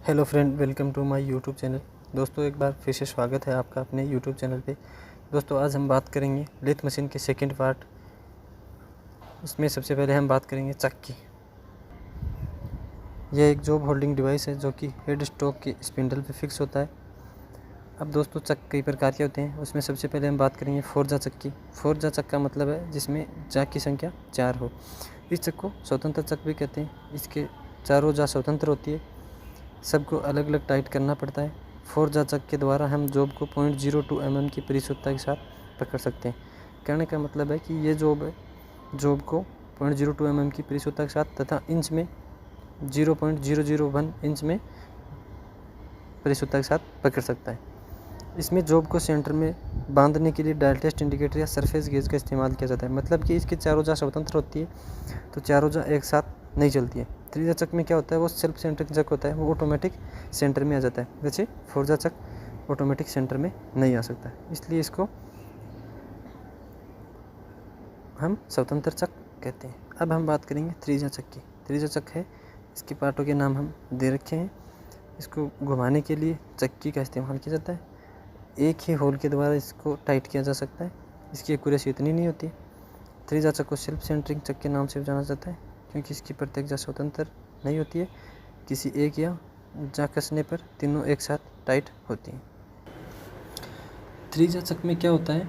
Hello friend, welcome to my YouTube channel. दोस्तों, एक बार फिर से स्वागत है आपका अपने यूट्यूब चैनल पे। दोस्तों, आज हम बात करेंगे लेथ मशीन के सेकंड पार्ट। इसमें सबसे पहले हम बात करेंगे चक की। यह एक जॉब होल्डिंग डिवाइस है जो कि हेड स्टॉक की स्पिंडल पे फिक्स होता है। अब दोस्तों, चक कई प्रकार के होते हैं। उसमें सबसे पहले हम बात करेंगे फोर्जा चक की। फोर्जा चक का मतलब है जिसमें जा की संख्या 4 हो। इस चक को स्वतंत्र चक भी कहते हैं। इसके चारों जा स्वतंत्र होती है, सबको अलग अलग टाइट करना पड़ता है। फोर्जा चक के द्वारा हम जॉब को 0.02 mm की परिशुद्धता के साथ पकड़ सकते हैं। कहने का मतलब है कि ये जॉब को 0.02 mm की परिशुद्धता के साथ तथा इंच में 0.001 इंच में परिशुद्धता के साथ पकड़ सकता है। इसमें जॉब को सेंटर में बांधने के लिए डायल टेस्ट इंडिकेटर या सरफेस गेज का इस्तेमाल किया जाता है। मतलब कि इसकी चारों जा स्वतंत्र होती है, तो चारों जा एक साथ नहीं चलती है। थ्रीजा चक में क्या होता है, वो सेल्फ सेंट्रिक चक होता है, वो ऑटोमेटिक सेंटर में आ जाता है। वैसे फोर्जा चक ऑटोमेटिक सेंटर में नहीं आ सकता, इसलिए इसको हम स्वतंत्र चक कहते हैं। अब हम बात करेंगे थ्रीजा चक की। थ्रीजा चक है, इसके पार्टों के नाम हम दे रखे हैं। इसको घुमाने के लिए चक्की का इस्तेमाल किया जाता है। एक ही होल के द्वारा इसको टाइट किया जा सकता है। इसकी एक्यूरेसी इतनी नहीं होती। थ्रीजा चक को सेल्फ सेंट्रिक चक के नाम से जाना जाता है, क्योंकि इसकी प्रत्येक जा स्वतंत्र नहीं होती है। किसी एक या जा कसने पर तीनों एक साथ टाइट होती हैं। थ्रीजा चक में क्या होता है,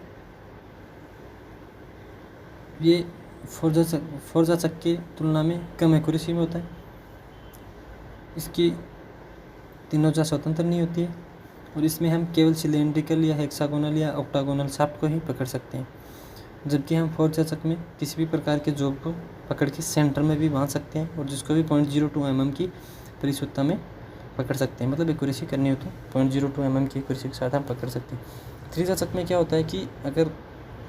ये फोर्जा चक की तुलना में कम एक्यूरेसी में होता है। इसकी तीनों जा स्वतंत्र नहीं होती है, और इसमें हम केवल सिलेंड्रिकल या हेक्सागोनल या ऑक्टागोनल शाफ्ट को ही पकड़ सकते हैं। जबकि हम फोर्जा चक में किसी भी प्रकार के जॉब को पकड़ के सेंटर में भी बांध सकते हैं, और जिसको भी 0.02 mm की परिशुद्धता में पकड़ सकते हैं। मतलब एक्यूरेसी करनी हो तो 0.02 mm की एक्यूरेसी के साथ हम पकड़ सकते हैं। थ्रीजा चक में क्या होता है कि अगर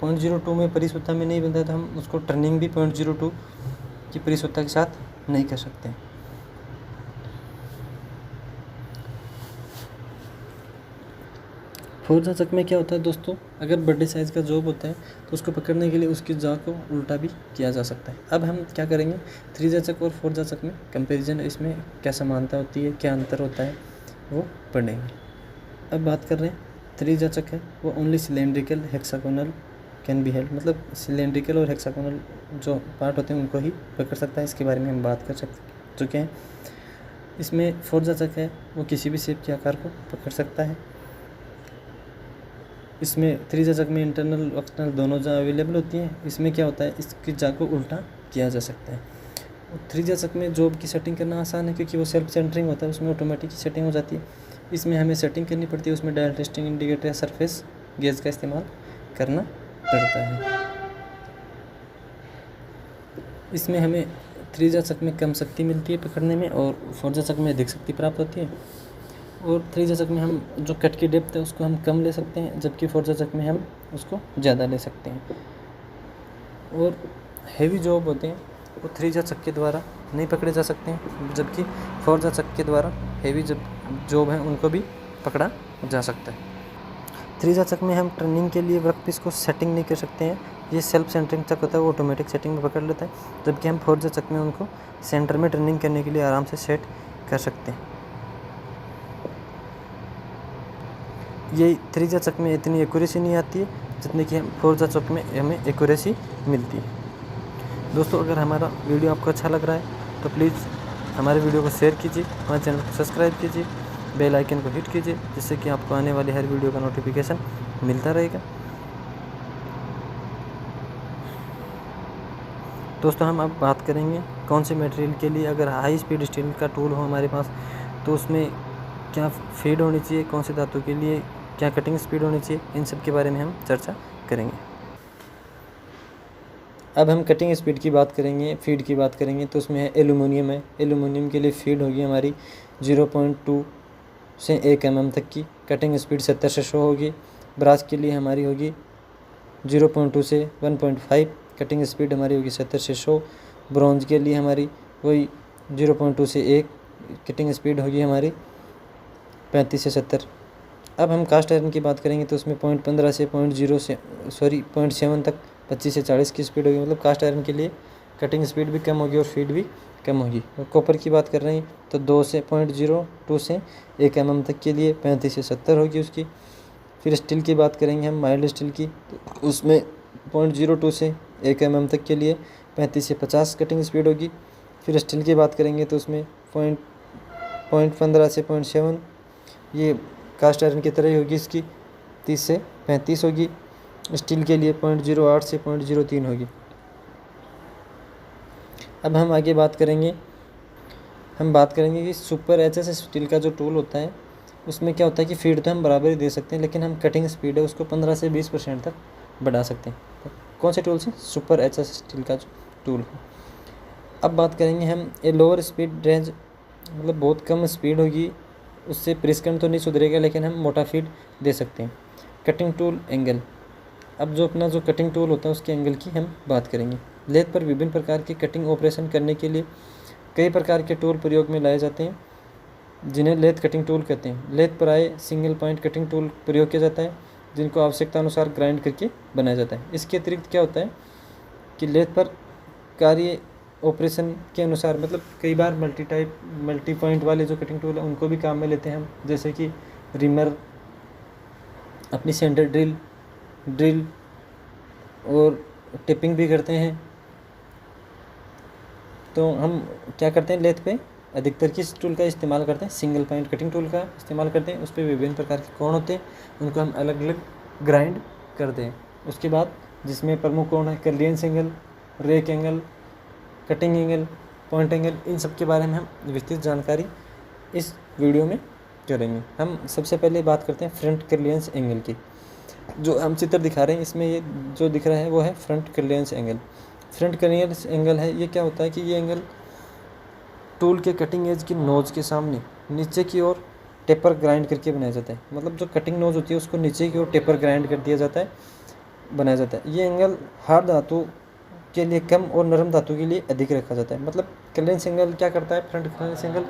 0.02 में परिशुद्धता में नहीं बंधा है तो हम उसको टर्निंग भी 0.02 की परिशुद्धता के साथ नहीं कर सकते। फोर्जा चक में क्या होता है दोस्तों, अगर बड़े साइज़ का जॉब होता है तो उसको पकड़ने के लिए उसकी जा को उल्टा भी किया जा सकता है। अब हम क्या करेंगे, थ्रीजा चक और फोर्जा चक में कंपैरिजन, इसमें क्या समानता होती है, क्या अंतर होता है, वो पढ़ेंगे। अब बात कर रहे हैं थ्रीजा चक है, वो only cylindrical hexagonal can be held. मतलब सिलेंड्रिकल और हेक्सागोनल जो पार्ट होते हैं उनको ही पकड़ सकता है। इसके बारे में हम बात कर चुके हैं। इसमें फोर्जा चक है, वो किसी भी शेप के आकार को पकड़ सकता है। इसमें थ्रीजा चक में इंटरनल एक्सटर्नल दोनों जा अवेलेबल होती हैं। इसमें क्या होता है, इसकी जा को उल्टा किया जा सकता है। थ्रीजा चक में जॉब की सेटिंग करना आसान है, क्योंकि वो सेल्फ सेंटरिंग होता है, उसमें ऑटोमेटिक सेटिंग हो जाती है। इसमें हमें सेटिंग करनी पड़ती है, उसमें डायल टेस्टिंग इंडिकेटर या सरफेस गेज का इस्तेमाल करना पड़ता है। इसमें हमें थ्रीजा चक में कम शक्ति मिलती है पकड़ने में, और फोर्जा चक में अधिक शक्ति प्राप्त होती है। और थ्रीजा चक में हम जो कट की डेप्थ है उसको हम कम ले सकते हैं, जबकि फोर्जा चक में हम उसको ज़्यादा ले सकते हैं। और हैवी जॉब होते हैं वो थ्रीजा चक के द्वारा नहीं पकड़े जा सकते हैं, जबकि फोर्जा चक के द्वारा हैवी जॉब हैं उनको भी पकड़ा जा सकता है। थ्रीजा चक में हम टर्निंग के लिए वर्कपीस को सेटिंग नहीं कर सकते हैं। ये सेल्फ सेंटरिंग चक होता है, वो ऑटोमेटिक सेटिंग में पकड़ लेता है, जबकि हम फोर्जा चक में उनको सेंटर में टर्निंग करने के लिए आराम से सेट कर सकते हैं। ये थ्रीजा चक में इतनी एक्यूरेसी नहीं आती है जितनी कि फोर्जा चक में हमें एक्यूरेसी मिलती है। दोस्तों, अगर हमारा वीडियो आपको अच्छा लग रहा है तो प्लीज़ हमारे वीडियो को शेयर कीजिए, हमारे चैनल को सब्सक्राइब कीजिए, बेल आइकन को हिट कीजिए, जिससे कि आपको आने वाली हर वीडियो का नोटिफिकेशन मिलता रहेगा। दोस्तों, हम अब बात करेंगे कौन से मटेरियल के लिए, अगर हाई स्पीड स्टील का टूल हो हमारे पास तो उसमें क्या फीड होनी चाहिए, कौन से धातु के लिए क्या कटिंग स्पीड होनी चाहिए, इन सब के बारे में हम चर्चा करेंगे। अब हम कटिंग स्पीड की बात करेंगे, फीड की बात करेंगे, तो उसमें है एल्यूमिनियम है। एल्यूमिनियम के लिए फीड होगी हमारी 0.2 से 1 mm तक की, कटिंग स्पीड 70 से 100 होगी। ब्रास के लिए हमारी होगी 0.2 से 1.5, कटिंग स्पीड हमारी होगी 70 से 100। ब्रॉन्ज के लिए हमारी वही 0.2 से 1, कटिंग स्पीड होगी हमारी 35 से 70। अब हम कास्ट आयरन की बात करेंगे तो उसमें 0.15 से 0.7 तक 25 से 40 की स्पीड होगी। मतलब कास्ट आयरन के लिए कटिंग स्पीड भी कम होगी और फीड भी कम होगी। और कॉपर की बात कर रहे हैं तो 2 से 0.02 से 1 mm तक के लिए 35 से 70 होगी उसकी। फिर स्टील की बात करेंगे हम, माइल्ड स्टील की, तो उसमें 0.02 से 1 mm तक के लिए 35 से 50 कटिंग स्पीड होगी। फिर स्टील की बात करेंगे तो उसमें 0.15 से 0.7, ये कास्ट आयरन की तरह ही होगी इसकी, 30 से 35 होगी। स्टील के लिए 0.08 से 0.03 होगी। अब हम आगे बात करेंगे कि सुपर एचएस स्टील का जो टूल होता है उसमें क्या होता है कि फीड तो हम बराबर ही दे सकते हैं, लेकिन हम कटिंग स्पीड है उसको 15 से 20% तक बढ़ा सकते हैं। तो कौन से टूल से? सुपर एचएस स्टील का जो टूल है। अब बात करेंगे हम ये लोअर स्पीड रेंज, मतलब बहुत कम स्पीड होगी, उससे प्रेस तो नहीं सुधरेगा, लेकिन हम मोटा फीड दे सकते हैं। कटिंग टूल एंगल, अब जो अपना जो कटिंग टूल होता है उसके एंगल की हम बात करेंगे। लेथ पर विभिन्न प्रकार के कटिंग ऑपरेशन करने के लिए कई प्रकार के टूल प्रयोग में लाए जाते हैं, जिन्हें लेथ कटिंग टूल कहते हैं। लेथ पर आए सिंगल पॉइंट कटिंग टूल प्रयोग किया जाता है, जिनको आवश्यकता अनुसार ग्राइंड करके बनाया जाता है। इसके अतिरिक्त क्या होता है कि लेथ पर कार्य ऑपरेशन के अनुसार, मतलब कई बार मल्टी पॉइंट वाले जो कटिंग टूल है उनको भी काम में लेते हैं हम, जैसे कि रिमर, अपनी सेंटर ड्रिल और टिपिंग भी करते हैं। तो हम क्या करते हैं, लेथ पे अधिकतर किस टूल का इस्तेमाल करते हैं? सिंगल पॉइंट कटिंग टूल का इस्तेमाल करते हैं। उस पर विभिन्न प्रकार के कोण होते हैं, उनको हम अलग अलग ग्राइंड करते हैं। उसके बाद जिसमें प्रमुख कोण है clearance angle, rake angle, cutting angle, point angle, इन सब के बारे में हम विस्तृत जानकारी इस वीडियो में करेंगे। हम सबसे पहले बात करते हैं फ्रंट कर्लियंस एंगल की। जो हम चित्र दिखा रहे हैं इसमें ये जो दिख रहा है वो है फ्रंट कर्लियंस एंगल। फ्रंट कर्लियंस एंगल है, ये क्या होता है कि ये एंगल टूल के कटिंग एज की नोज के सामने नीचे की ओर टेपर ग्राइंड करके बनाया जाता है। मतलब जो कटिंग नोज होती है उसको नीचे की ओर टेपर ग्राइंड कर दिया जाता है, बनाया जाता है। ये एंगल हार्ड धातु के लिए कम और नरम धातु के लिए अधिक रखा जाता है। मतलब कर्लियंस एंगल क्या करता है, फ्रंट कर्लियंस एंगल,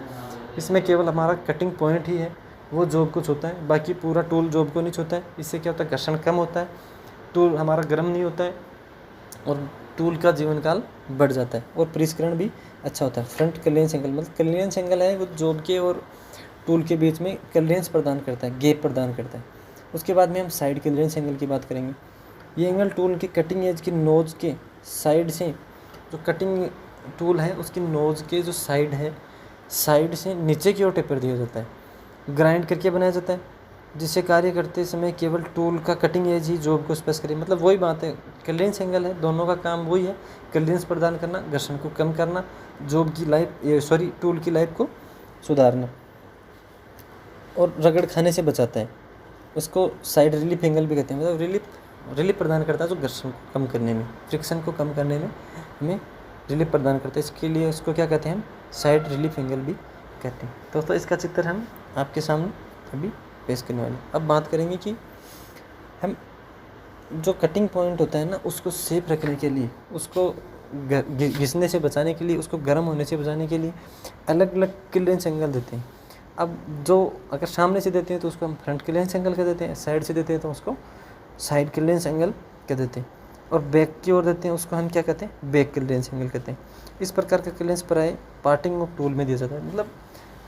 इसमें केवल हमारा कटिंग पॉइंट ही है वो जॉब को छूता है, बाकी पूरा टूल जॉब को नहीं छूता है। इससे क्या होता है, घर्षण कम होता है, टूल हमारा गर्म नहीं होता है और टूल का जीवन काल बढ़ जाता है और परिष्करण भी अच्छा होता है। फ्रंट कर्लियंस एंगल, मतलब कर्लियंस एंगल है वो जॉब के और टूल के बीच में कर्लियंस प्रदान करता है, गैप प्रदान करता है। उसके बाद में हम साइड कर्लियंस एंगल की बात करेंगे। ये एंगल टूल के कटिंग एज की नोज के साइड से, जो कटिंग टूल है उसकी नोज के जो साइड है, साइड से नीचे की ओर टेपर दिया जाता है, ग्राइंड करके बनाया जाता है, जिससे कार्य करते समय केवल टूल का कटिंग एज ही जॉब को स्पर्श करे। मतलब वही बात है, कर्लियंस एंगल है, दोनों का काम वही है, कर्लियंस प्रदान करना, घर्षण को कम करना, जॉब की लाइफ टूल की लाइफ को सुधारना और रगड़ खाने से बचाता है। उसको साइड रिलीफ एंगल भी कहते हैं, मतलब रिलीफ प्रदान करता है जो घर्षण को कम करने में, फ्रिक्शन को कम करने में हमें रिलीफ प्रदान करता है। इसके लिए उसको क्या कहते हैं हम, साइड रिलीफ एंगल भी कहते हैं। दोस्तों इसका चित्र हम आपके सामने अभी पेश करने वाले। अब बात करेंगे कि हम जो कटिंग पॉइंट होता है ना उसको सेफ रखने के लिए, उसको घिसने से बचाने के लिए, उसको गर्म होने से बचाने के लिए अलग अलग कर्लियंस एंगल देते हैं। अब जो अगर सामने से देते हैं तो उसको हम फ्रंट कर्लियंस एंगल कह देते हैं, साइड से देते हैं तो उसको साइड कर्लियंस एंगल कह देते हैं, और बैक की ओर देते हैं उसको हम क्या कहते हैं, बैक कर्लियंस एंगल कहते हैं। इस प्रकार का कर्लियंस प्राय पार्टिंग ऑफ टूल में दिया जाता है। मतलब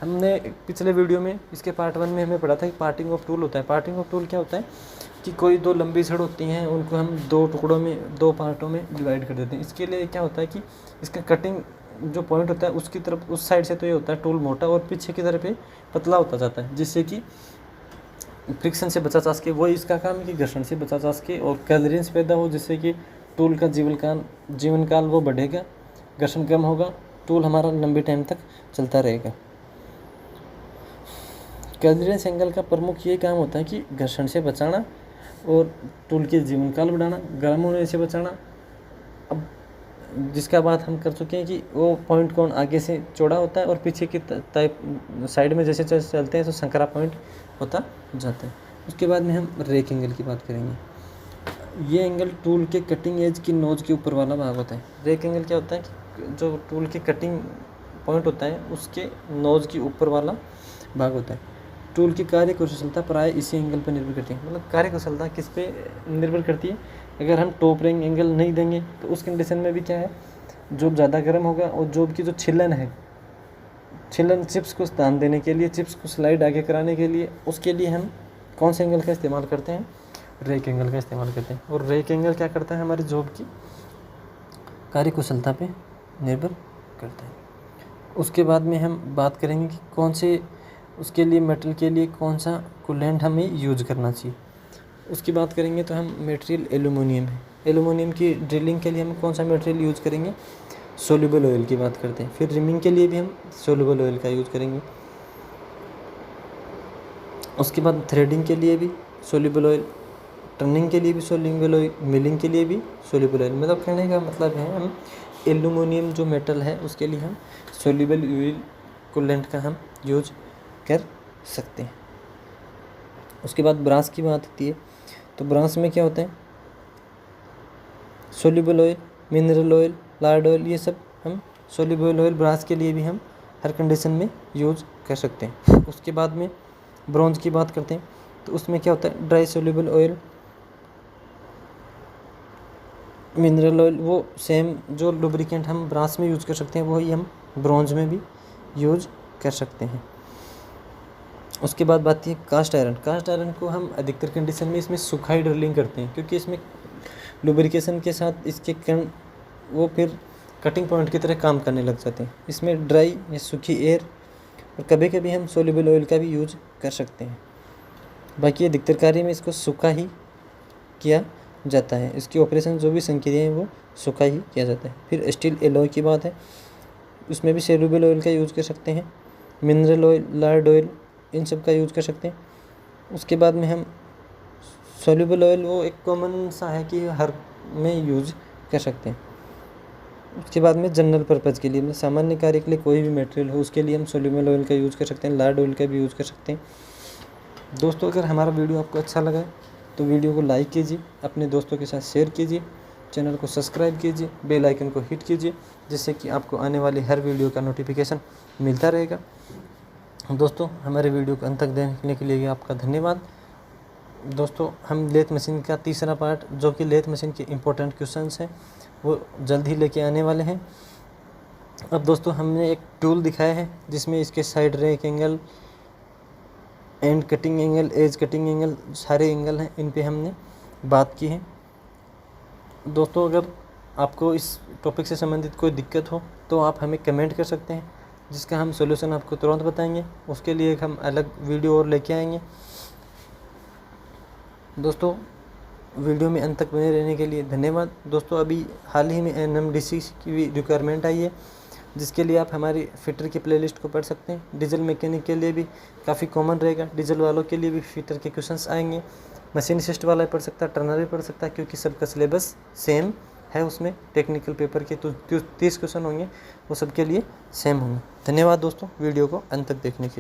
हमने पिछले वीडियो में इसके पार्ट 1 में हमें पढ़ा था कि पार्टिंग ऑफ टूल होता है। पार्टिंग ऑफ टूल क्या होता है कि कोई दो लंबी छड़ होती हैं, उनको हम 2 टुकड़ों में, 2 पार्टों में डिवाइड कर देते हैं। इसके लिए क्या होता है कि इसका कटिंग जो पॉइंट होता है उसकी तरफ, उस साइड से तो ये होता है टूल मोटा और पीछे की तरफ ये पतला होता जाता है, जिससे कि फ्रिक्शन से बचा जा सके। वही इसका काम है कि घर्षण से बचा जा सके और क्लियरेंस पैदा हो, जिससे कि टूल का जीवन काल वो बढ़ेगा, घर्षण कम होगा, टूल हमारा लंबे टाइम तक चलता रहेगा। क्लियरेंस एंगल का प्रमुख ये काम होता है कि घर्षण से बचाना और टूल के जीवन काल बढ़ाना, गर्म होने से बचाना। अब जिसका बात हम कर चुके हैं कि वो पॉइंट कोण आगे से चौड़ा होता है और पीछे की साइड में जैसे चलते हैं तो संकरा पॉइंट होता जाता है। उसके बाद में हम रेक एंगल की बात करेंगे। ये एंगल टूल के कटिंग एज की नोज के ऊपर वाला भाग होता है। रेक एंगल क्या होता है कि जो टूल के कटिंग पॉइंट होता है उसके नोज के ऊपर वाला भाग होता है। टूल की कार्य कुशलता प्राय इसी एंगल पर निर्भर करती है। मतलब कार्य कुशलता किस पे निर्भर करती है, अगर हम टॉप रिंग एंगल नहीं देंगे तो उस कंडीशन में भी क्या है, जॉब ज़्यादा गर्म होगा और जॉब की जो छिलन है, छिलन चिप्स को स्थान देने के लिए, चिप्स को स्लाइड आगे कराने के लिए, उसके लिए हम कौन से एंगल का इस्तेमाल करते हैं? रेक एंगल का इस्तेमाल करते हैं। और रेक एंगल क्या करता है? हमारी जॉब की कार्यकुशलता पे निर्भर करता है। उसके बाद में हम बात करेंगे कि कौन से उसके लिए मेटल के लिए कौन सा कूलेंट हमें यूज करना चाहिए। उसकी बात करेंगे तो हम मटेरियल एल्यूमिनियम है। एल्यूमिनियम की ड्रिलिंग के लिए हम कौन सा मटेरियल यूज़ करेंगे? सोल्यूबल ऑयल की बात करते हैं। फिर रिमिंग के लिए भी हम सोल्यूबल ऑयल का यूज़ करेंगे। उसके बाद थ्रेडिंग के लिए भी सोल्यूबल ऑयल, टर्निंग के लिए भी सोल्यूबल ऑयल, मिलिंग के लिए भी सोल्यूबल ऑयल। मतलब कहने का मतलब है हम एल्यूमिनियम जो मेटल है उसके लिए हम सोल्यूबल ऑयल कूलेंट का हम यूज कर सकते हैं। उसके बाद ब्रास की बात होती है तो ब्रास में क्या होता है? Soluble oil, mineral oil, Lord oil, ये सब हम सोल्यूबल ऑयल ब्रास के लिए भी हम हर कंडीशन में यूज कर सकते हैं। उसके बाद में ब्रॉन्ज की बात करते हैं तो उसमें क्या होता है? Dry soluble oil, mineral oil, वो सेम जो लुब्रिकेंट हम ब्रास में यूज़ कर सकते हैं वही हम ब्रॉन्ज में भी यूज कर सकते हैं। उसके बाद बात है कास्ट आयरन। कास्ट आयरन को हम अधिकतर कंडीशन में इसमें सुखाई ड्रिलिंग करते हैं क्योंकि इसमें लुब्रिकेशन के साथ इसके कण वो फिर कटिंग पॉइंट की तरह काम करने लग जाते हैं। इसमें ड्राई या सूखी एयर और कभी कभी हम सोल्यूबल ऑयल का भी यूज कर सकते हैं। बाकी अधिकतर कार्य में इसको सूखा ही किया जाता है। इसकी ऑपरेशन जो भी संक्रियाएँ हैं वो सूखा ही किया जाता है। फिर स्टील एलॉय की बात है, उसमें भी सोल्यूबल ऑयल का यूज़ कर सकते हैं। मिनरल ऑयल, लार्ड ऑयल, इन सब का यूज़ कर सकते हैं। उसके बाद में हम सोल्यूबल ऑयल वो एक कॉमन सा है कि हर में यूज कर सकते हैं। उसके बाद में जनरल पर्पज़ के लिए, मतलब सामान्य कार्य के लिए कोई भी मटेरियल हो उसके लिए हम सोल्यूबल ऑयल का यूज़ कर सकते हैं, लार्ड ऑयल का भी यूज़ कर सकते हैं। दोस्तों, अगर हमारा वीडियो आपको अच्छा लगा तो वीडियो को लाइक कीजिए, अपने दोस्तों के साथ शेयर कीजिए, चैनल को सब्सक्राइब कीजिए, बेल आइकन को हिट कीजिए, जिससे कि आपको आने वाली हर वीडियो का नोटिफिकेशन मिलता रहेगा। दोस्तों, हमारे वीडियो को अंत तक देखने के लिए आपका धन्यवाद। दोस्तों, हम लेथ मशीन का तीसरा पार्ट, जो कि लेथ मशीन के इम्पोर्टेंट क्वेश्चंस हैं, वो जल्द ही लेके आने वाले हैं। अब दोस्तों, हमने एक टूल दिखाया है जिसमें इसके side rake angle, end cutting angle, edge cutting angle, सारे एंगल हैं, इन पे हमने बात की है। दोस्तों, अगर आपको इस टॉपिक से संबंधित कोई दिक्कत हो तो आप हमें कमेंट कर सकते हैं, जिसका हम सॉल्यूशन आपको तुरंत बताएंगे। उसके लिए हम अलग वीडियो और लेके आएंगे। दोस्तों, वीडियो में अंत तक बने रहने के लिए धन्यवाद। दोस्तों, अभी हाल ही में NMDC की भी रिक्वायरमेंट आई है, जिसके लिए आप हमारी फिटर की प्लेलिस्ट को पढ़ सकते हैं। डीजल मैकेनिक के लिए भी काफ़ी कॉमन रहेगा, डीजल वालों के लिए भी फिटर के क्वेश्चंस आएंगे। मशीनिस्ट वाला पढ़ सकता है, टर्नर भी पढ़ सकता है, क्योंकि सबका सिलेबस सेम है। उसमें टेक्निकल पेपर के तो 30 क्वेश्चन होंगे, वो सबके लिए सेम होंगे। धन्यवाद दोस्तों, वीडियो को अंत तक देखने के लिए।